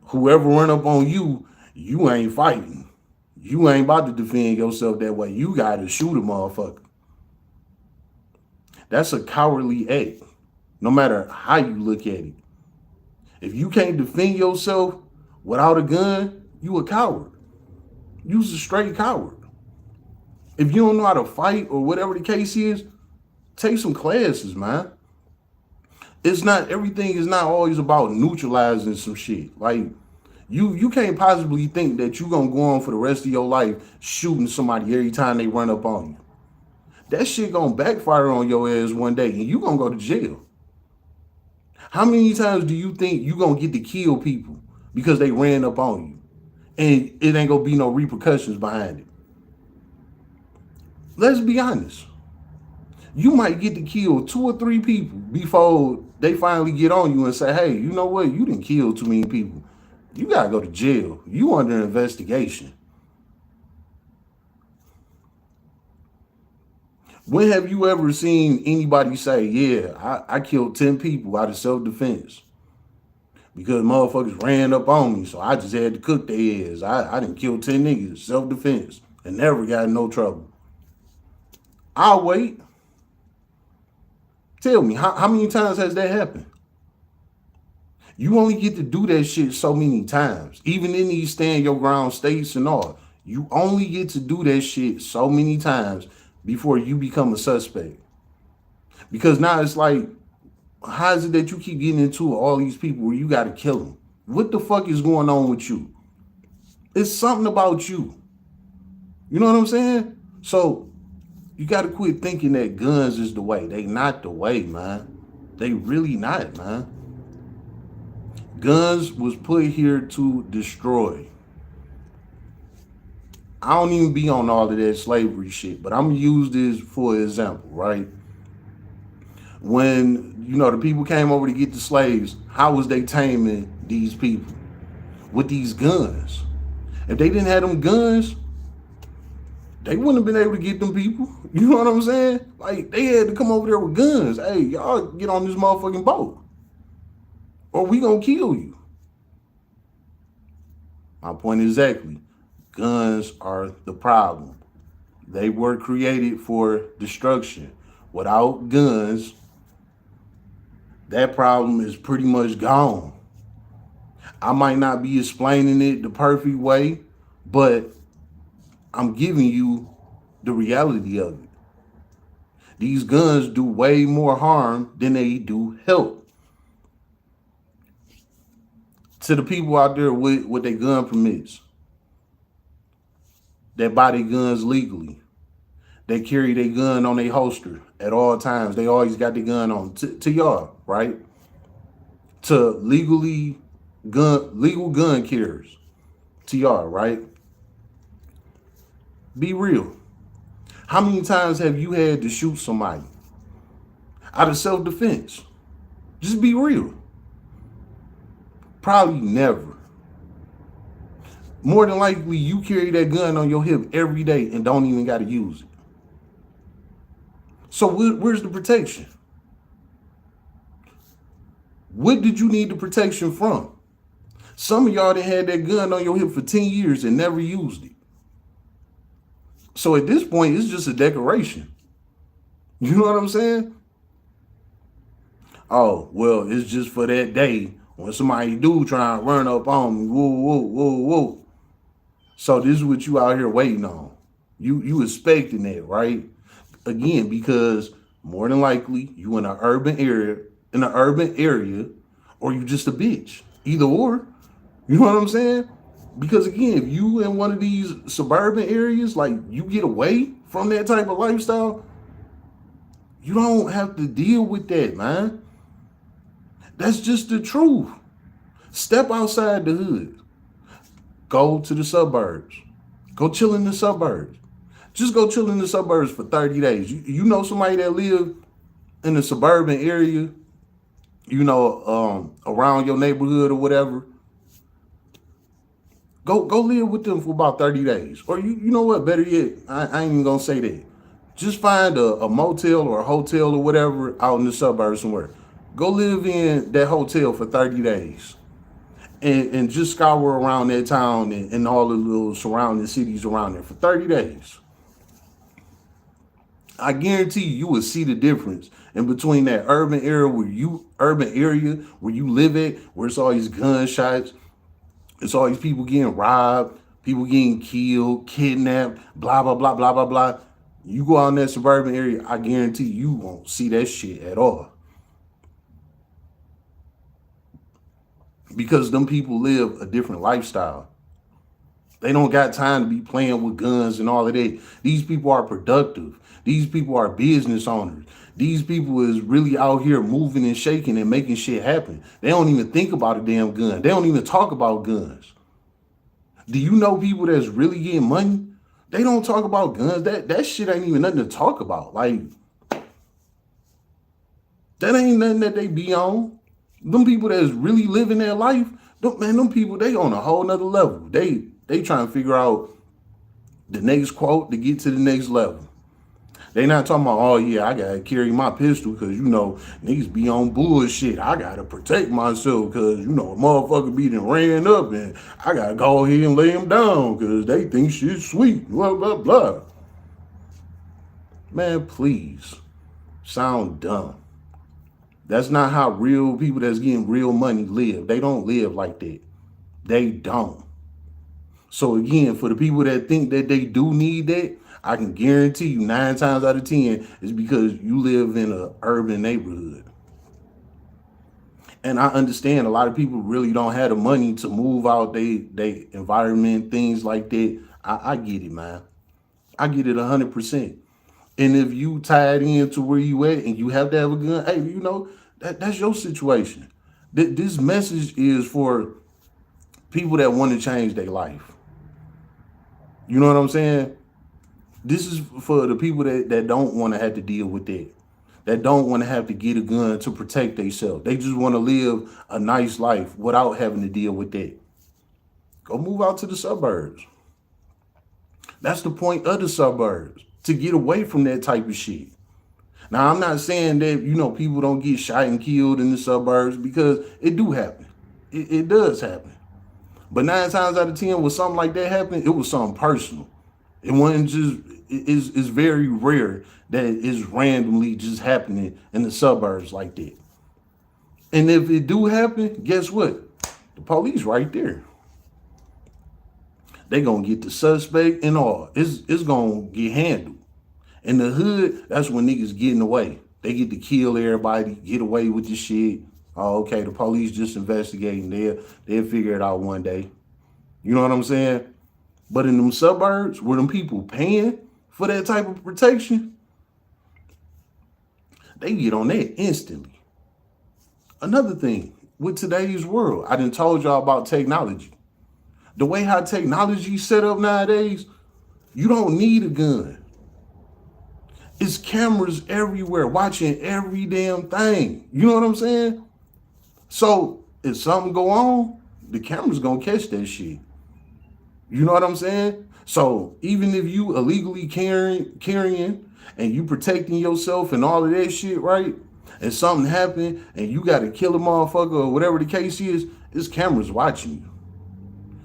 whoever run up on you, you ain't fighting. You ain't about to defend yourself that way. You gotta shoot a motherfucker. That's a cowardly act, no matter how you look at it. If you can't defend yourself without a gun, you a coward. You's a straight coward. If you don't know how to fight or whatever the case is, take some classes, man. It's not, everything is not always about neutralizing some shit. Like you can't possibly think that you gonna go on for the rest of your life shooting somebody every time they run up on you. That shit gonna backfire on your ass one day and you gonna go to jail. How many times do you think you gonna get to kill people because they ran up on you and it ain't gonna be no repercussions behind it? Let's be honest. You might get to kill 2 or 3 people before they finally get on you and say, hey, you know what? You didn't kill too many people. You gotta go to jail. You under investigation. When have you ever seen anybody say, yeah, I killed 10 people out of self-defense because motherfuckers ran up on me, so I just had to cook their ass. I didn't kill 10 niggas, self-defense, and never got in no trouble. I'll wait. Tell me, how many times has that happened? You only get to do that shit so many times. Even in these stand your ground states and all, you only get to do that shit so many times before you become a suspect. Because now it's like, how is it that you keep getting into all these people where you got to kill them? What the fuck is going on with you? It's something about you. You know what I'm saying? So you got to quit thinking that guns is the way. They not the way, man. They really not, man. Guns was put here to destroy. I don't even be on all of that slavery shit, but I'm gonna use this for example, right? When, the people came over to get the slaves, how was they taming these people? With these guns. If they didn't have them guns, they wouldn't have been able to get them people. You know what I'm saying? Like, they had to come over there with guns. Hey, y'all get on this motherfucking boat, or we gonna kill you. My point exactly. Guns are the problem. They were created for destruction. Without guns, that problem is pretty much gone. I might not be explaining it the perfect way, but I'm giving you the reality of it. These guns do way more harm than they do help. To the people out there with their gun permits, that buy their guns legally, they carry their gun on their holster at all times. They always got the gun on. To y'all, right? To legal gun carriers, to y'all, right? Be real. How many times have you had to shoot somebody out of self-defense? Just be real. Probably never. More than likely, you carry that gun on your hip every day and don't even got to use it. So where's the protection? What did you need the protection from? Some of y'all that had that gun on your hip for 10 years and never used it. So at this point, it's just a decoration. You know what I'm saying? Oh, well, it's just for that day when somebody do try and run up on me. Whoa, whoa, whoa, whoa. So this is what you out here waiting on. You expecting that, right? Again, because more than likely you in an urban area, or you just a bitch. Either or. You know what I'm saying? Because again, if you in one of these suburban areas, like you get away from that type of lifestyle, you don't have to deal with that, man. That's just the truth. Step outside the hood. Go to the suburbs. Go chill in the suburbs. Just go chill in the suburbs for 30 days. You know somebody that live in the suburban area, around your neighborhood or whatever. Go live with them for about 30 days. Or you know what, better yet, I ain't even gonna say that. Just find a motel or a hotel or whatever out in the suburbs somewhere. Go live in that hotel for 30 days. And just scour around that town and all the little surrounding cities around there for 30 days. I guarantee you will see the difference in between that urban area where you live at, where it's all these gunshots, it's all these people getting robbed, people getting killed, kidnapped, blah, blah, blah, blah, blah, blah. You go out in that suburban area, I guarantee you won't see that shit at all. Because them people live a different lifestyle. They don't got time to be playing with guns and all of that. These people are productive. These people are business owners. These people is really out here moving and shaking and making shit happen. They don't even think about a damn gun. They don't even talk about guns. Do you know people that's really getting money? They don't talk about guns. That shit ain't even nothing to talk about. Like, that ain't nothing that they be on. Them people that's really living their life, them people, they on a whole nother level. They trying to figure out the next quote to get to the next level. They not talking about, oh yeah, I gotta carry my pistol because niggas be on bullshit. I gotta protect myself because a motherfucker be done ran up and I gotta go ahead and lay him down because they think shit's sweet. Blah blah blah. Man, please. Sound dumb. That's not how real people that's getting real money live. They don't live like that. They don't. So again, for the people that think that they do need that, I can guarantee you 9 times out of 10 is because you live in an urban neighborhood. And I understand a lot of people really don't have the money to move out they environment, things like that. I get it, man. I get it 100%. And if you tied into where you at and you have to have a gun, hey, that's your situation. This message is for people that want to change their life. You know what I'm saying? This is for the people that don't want to have to deal with that don't want to have to get a gun to protect themselves. They just want to live a nice life without having to deal with that. Go move out to the suburbs. That's the point of the suburbs, to get away from that type of shit. Now, I'm not saying that, people don't get shot and killed in the suburbs, because it do happen. It does happen. But 9 times out of 10, when something like that happened, it was something personal. It wasn't just, it's very rare that it's randomly just happening in the suburbs like that. And if it do happen, guess what? The police right there. They gonna get the suspect and all. It's gonna get handled. In the hood, that's when niggas getting away. They get to kill everybody, get away with the shit. Oh, okay, the police just investigating. They'll figure it out one day. You know what I'm saying? But in them suburbs where them people paying for that type of protection, they get on that instantly. Another thing, with today's world, I done told y'all about technology. The way how technology set up nowadays, you don't need a gun. It's cameras everywhere watching every damn thing. You know what I'm saying? So if something go on, the camera's gonna catch that shit. You know what I'm saying? So even if you illegally carrying and you protecting yourself and all of that shit, right? And something happened and you gotta kill a motherfucker or whatever the case is, this camera's watching you.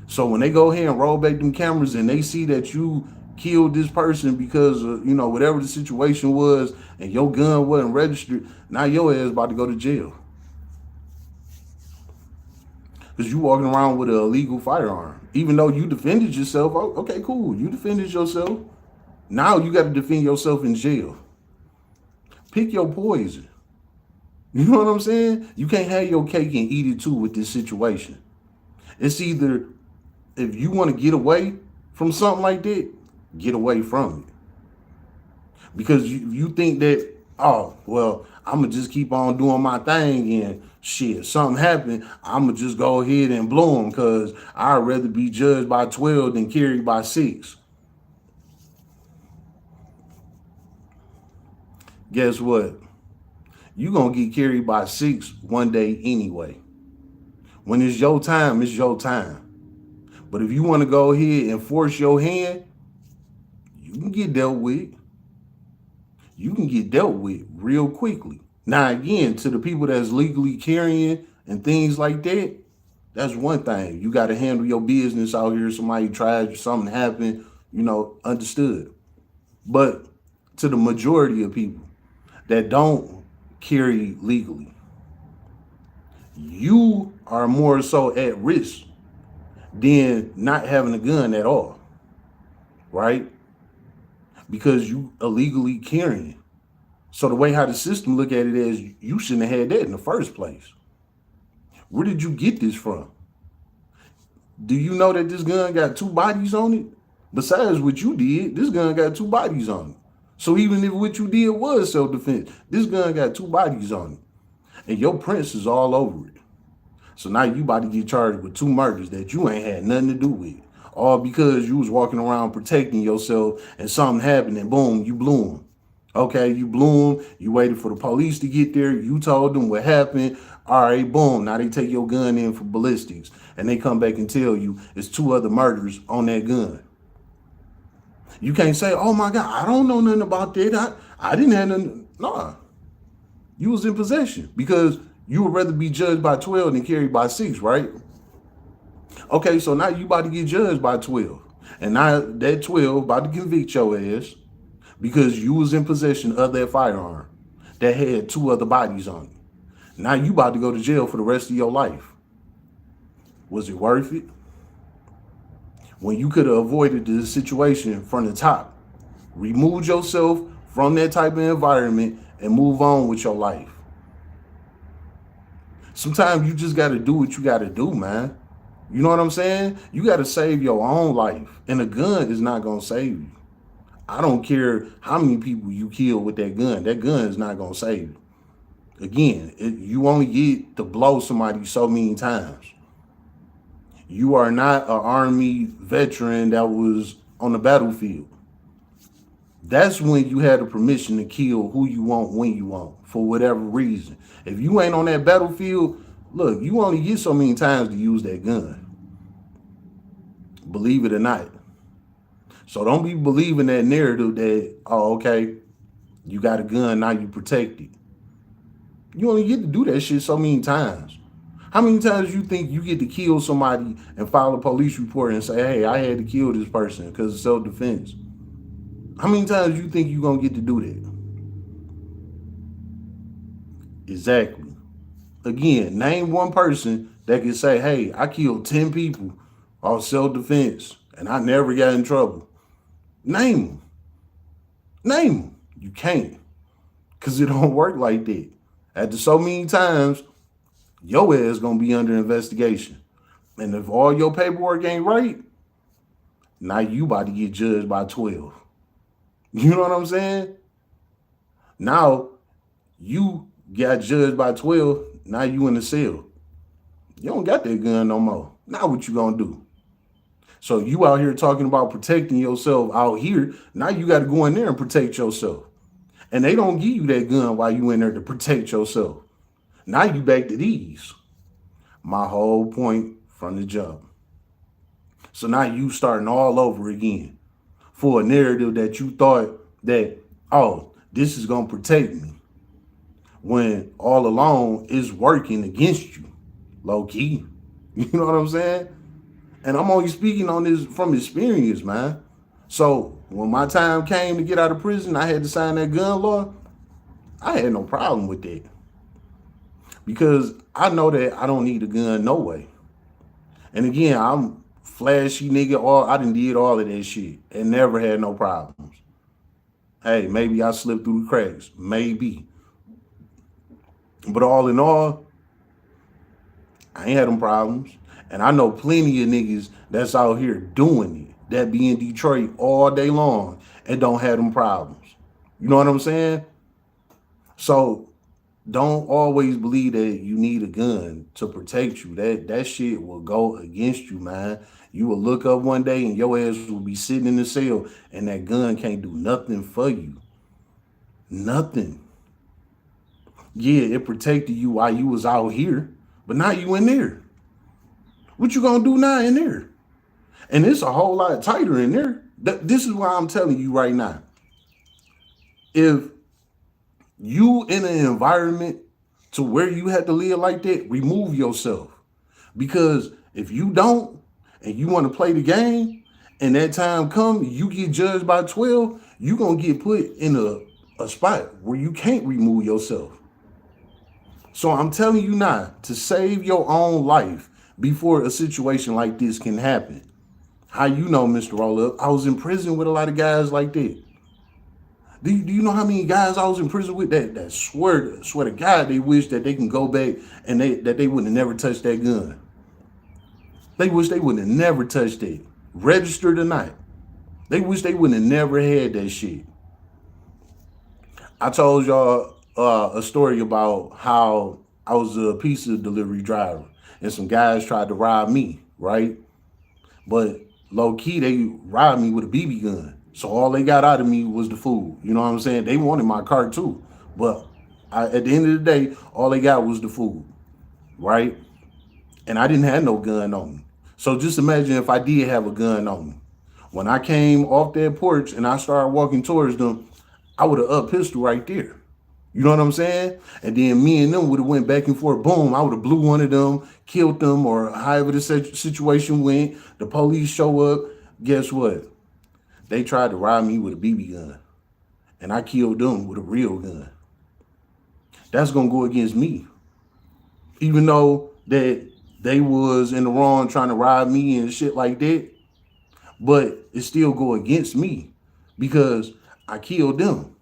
So when they go ahead and roll back them cameras and they see that you killed this person because of, whatever the situation was and your gun wasn't registered, now your ass about to go to jail. Because you walking around with an illegal firearm. Even though you defended yourself, oh, okay, cool. You defended yourself. Now you got to defend yourself in jail. Pick your poison. You know what I'm saying? You can't have your cake and eat it too with this situation. It's either, if you want to get away from something like that, get away from it. Because you think that, oh, well, I'm going to just keep on doing my thing and shit, something happened, I'm going to just go ahead and blow them because I'd rather be judged by 12 than carried by 6. Guess what? You going to get carried by 6 one day anyway. When it's your time, it's your time. But if you want to go ahead and force your hand, you can get dealt with. You can get dealt with real quickly. Now, again, to the people that's legally carrying and things like that, that's one thing. You got to handle your business out here. Somebody tries, something happened, understood. But to the majority of people that don't carry legally, you are more so at risk than not having a gun at all, right? Because you illegally carrying. So the way how the system look at it is, you shouldn't have had that in the first place. Where did you get this from? Do you know that this gun got 2 bodies on it? Besides what you did, this gun got 2 bodies on it. So even if what you did was self-defense, this gun got 2 bodies on it. And your prints is all over it. So now you about to get charged with 2 murders that you ain't had nothing to do with. All because you was walking around protecting yourself and something happened and boom, you blew them. Okay, you blew them. You waited for the police to get there. You told them what happened. All right, boom. Now they take your gun in for ballistics. And they come back and tell you it's 2 other murders on that gun. You can't say, oh my God, I don't know nothing about that. I didn't have nothing. Nah. You was in possession because you would rather be judged by 12 than carried by 6, right? Okay, so now you about to get judged by 12. And now that 12 about to convict your ass because you was in possession of that firearm that had 2 other bodies on it. Now you about to go to jail for the rest of your life. Was it worth it? When you could have avoided the situation from the top, removed yourself from that type of environment and move on with your life. Sometimes you just got to do what you got to do, man. You know what I'm saying? You got to save your own life. And a gun is not going to save you. I don't care how many people you kill with that gun. That gun is not going to save you. Again, you only get to blow somebody so many times. You are not an Army veteran that was on the battlefield. That's when you had the permission to kill who you want, when you want, for whatever reason. If you ain't on that battlefield, look, you only get so many times to use that gun. Believe it or not. So don't be believing that narrative that, oh, okay, you got a gun, now you protect it. You only get to do that shit so many times. How many times you think you get to kill somebody and file a police report and say, hey, I had to kill this person because of self-defense? How many times you think you're going to get to do that? Exactly. Again, name one person that can say, hey, I killed 10 people off self-defense and I never got in trouble. Name them. Name them. You can't, because it don't work like that. After so many times, your ass gonna be under investigation. And if all your paperwork ain't right, now you about to get judged by 12. You know what I'm saying? Now you got judged by 12. Now you in the cell. You don't got that gun no more. Now what you gonna do? So you out here talking about protecting yourself out here. Now you got to go in there and protect yourself. And they don't give you that gun while you in there to protect yourself. Now you back to these. My whole point from the jump. So now you starting all over again for a narrative that you thought that, oh, this is going to protect me, when all along it's working against you, low key. You know what I'm saying? And I'm only speaking on this from experience, man. So when my time came to get out of prison, I had to sign that gun law. I had no problem with that, because I know that I don't need a gun no way. And again, I'm flashy nigga. I done did all of that shit and never had no problems. Hey, maybe I slipped through the cracks. Maybe. But all in all, I ain't had them problems. And I know plenty of niggas that's out here doing it, that be in Detroit all day long and don't have them problems. You know what I'm saying? So don't always believe that you need a gun to protect you. That shit will go against you, man. You will look up one day and your ass will be sitting in the cell and that gun can't do nothing for you. Nothing. Yeah, it protected you while you was out here, but now you in there. What you gonna do now in there? And it's a whole lot tighter in there. This is why I'm telling you right now. If you in an environment to where you have to live like that, remove yourself. Because if you don't, and you want to play the game, and that time come, you get judged by 12, you gonna get put in a spot where you can't remove yourself. So I'm telling you now, to save your own life before a situation like this can happen. How you know, Mr. Roll Up? I was in prison with a lot of guys like that. Do you know how many guys I was in prison with that swear to God they wish that they can go back and that they would have never touched that gun. They wish they would have never touched it, registered or not. They wish they would have never had that shit. I told y'all a story about how I was a pizza delivery driver and some guys tried to rob me, right? But low key, they robbed me with a BB gun. So all they got out of me was the food. You know what I'm saying? They wanted my car too. But at the end of the day, all they got was the food, right? And I didn't have no gun on me. So just imagine if I did have a gun on me. When I came off that porch and I started walking towards them, I would have up pistol right there. You know what I'm saying? And then me and them would have went back and forth. Boom, I would have blew one of them, killed them, or however the situation went. The police show up. Guess what? They tried to rob me with a BB gun. And I killed them with a real gun. That's going to go against me. Even though that they was in the wrong trying to rob me and shit like that. But it still go against me because I killed them.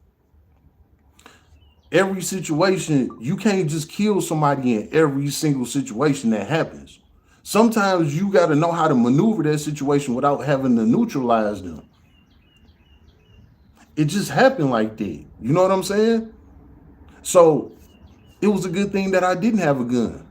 Every situation, you can't just kill somebody in every single situation that happens. Sometimes you got to know how to maneuver that situation without having to neutralize them. It just happened like that. You know what I'm saying? So it was a good thing that I didn't have a gun,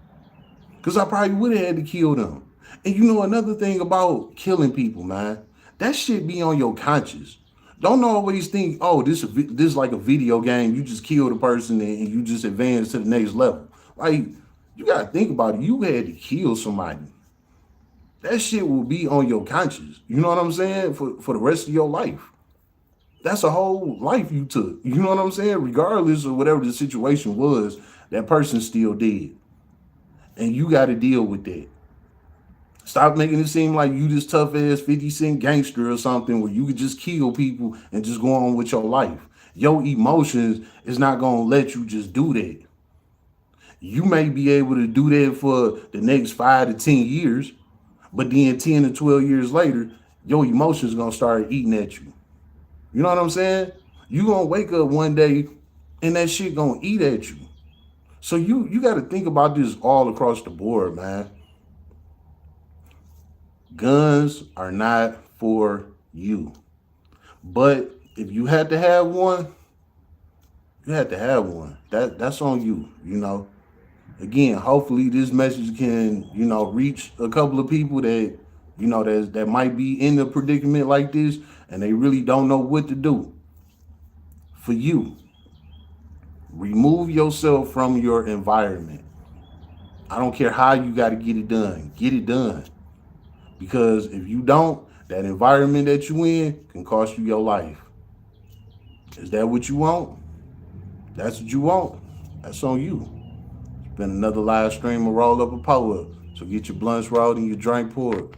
because I probably would have had to kill them. And you know another thing about killing people, man, that shit be on your conscience. Don't always think, oh, this is like a video game. You just kill the person and you just advance to the next level. Like, you got to think about it. You had to kill somebody. That shit will be on your conscience. You know what I'm saying? For the rest of your life. That's a whole life you took. You know what I'm saying? Regardless of whatever the situation was, that person's still dead. And you got to deal with that. Stop making it seem like you this tough ass 50 Cent gangster or something where you could just kill people and just go on with your life. Your emotions is not going to let you just do that. You may be able to do that for the next 5 to 10 years, but then 10 to 12 years later, your emotions gonna start eating at you. You know what I'm saying? You gonna wake up one day and that shit gonna eat at you. So you got to think about this all across the board, man. Guns are not for you. But if you had to have one, you had to have one. That's on you, you know. Again, hopefully this message can, reach a couple of people that, that might be in a predicament like this and they really don't know what to do. For you, remove yourself from your environment. I don't care how you got to get it done. Get it done. Because if you don't, that environment that you in can cost you your life. Is that what you want? That's what you want. That's on you. It's been another live stream of Roll Up a Poet. So get your blunts rolled and your drink poured.